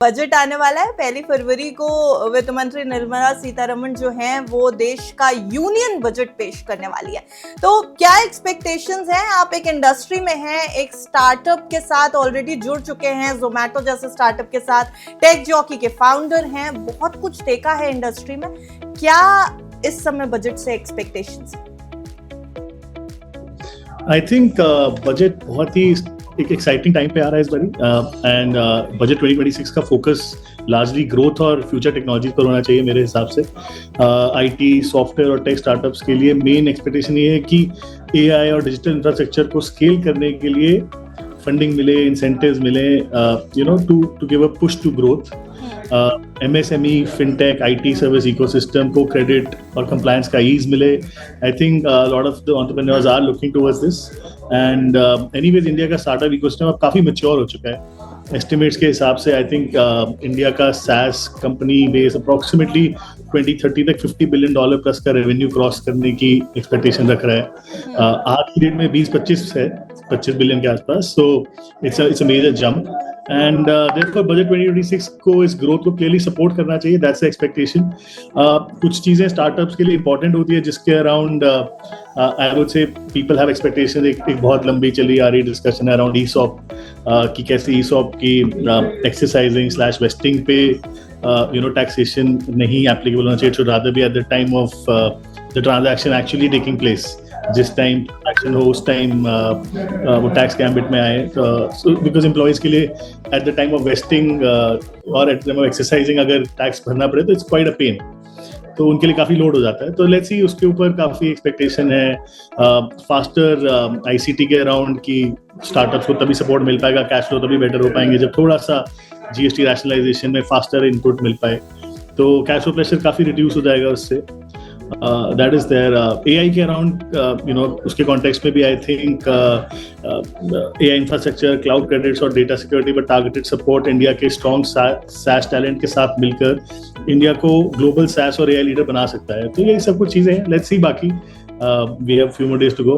Budget आने वाला है 1 फरवरी को। वित्त मंत्री निर्मला सीतारमण जो हैं वो देश का यूनियन बजट पेश करने वाली है। तो क्या एक्सपेक्टेशंस हैं? आप एक इंडस्ट्री में हैं, एक स्टार्टअप के साथ ऑलरेडी जुड़ चुके हैं, जोमैटो जैसे स्टार्टअप के साथ, टेक जॉकी के फाउंडर हैं, बहुत कुछ देखा है इंडस्ट्री में। क्या इस समय बजट से एक्सपेक्टेशंस हैं? आई थिंक बजट बहुत ही एक एक्साइटिंग टाइम पे आ रहा है इस बारी, एंड बजट 2026 का फोकस लार्जली ग्रोथ और फ्यूचर टेक्नोलॉजीज पर होना चाहिए मेरे हिसाब से। आईटी, सॉफ्टवेयर और टेक स्टार्टअप्स के लिए मेन एक्सपेक्टेशन ये है कि एआई और डिजिटल इंफ्रास्ट्रक्चर को स्केल करने के लिए फंडिंग मिले, इंसेंटिव्स मिले, to give a push to growth. MSME, fintech, IT service ecosystem को credit और compliance का ease मिले. I think a lot of the entrepreneurs are looking towards this. And anyways, India का startup ecosystem अब काफी mature हो चुका है. Estimates के हिसाब से I think India का SaaS company base approximately 2030 तक $50 billion प्लस का revenue क्रॉस करने की expectation रख रहा है. आज की डेट में 20-25 है, 25 बिलियन के आसपास. So it's a major jump. And therefore budget 2026 को इस ग्रोथ को क्लियरली सपोर्ट करना चाहिए. That's the expectation. कुछ चीजें स्टार्टअप्स के लिए इंपॉर्टेंट होती है जिसके around I would say people have expectations. एक बहुत लंबी चली आ रही डिस्कशन अराउंड ESOP कि कैसे ESOP की एक्सरसाइजिंग / वेस्टिंग पे taxation नहीं applicable होना चाहिए. It should rather be at the time of the transaction actually taking place. जिस टाइम ट्रांजैक्शन हो उस टाइम वो टैक्स गैम्बिट में आए. बिकॉज एम्प्लॉयज के लिए at the time of wasting और at the time of exercising अगर टैक्स भरना पड़े तो इट्स क्वाइट अ पेन, तो उनके लिए काफ़ी लोड हो जाता है. तो लेट्स सी, उसके ऊपर काफ़ी एक्सपेक्टेशन है. फास्टर ICT के अराउंड की स्टार्टअप्स को तभी सपोर्ट मिल पाएगा, कैश फ्लो तभी बेटर हो पाएंगे जब थोड़ा सा GST रैशनलाइजेशन में फास्टर इनपुट मिल पाए, तो कैश फ्लो प्रेशर काफ़ी रिड्यूस हो जाएगा उससे. That is there. AI के अराउंड उसके कॉन्टेक्स्ट में भी I think AI infrastructure, cloud credits और डेटा सिक्योरिटी पर टारगेटेड सपोर्ट इंडिया के स्ट्रॉन्ग SaaS टैलेंट के साथ मिलकर इंडिया को ग्लोबल SaaS और AI लीडर बना सकता है. तो ये सब कुछ चीज़ें हैं. लेट्स सी, बाकी we have few more days to go.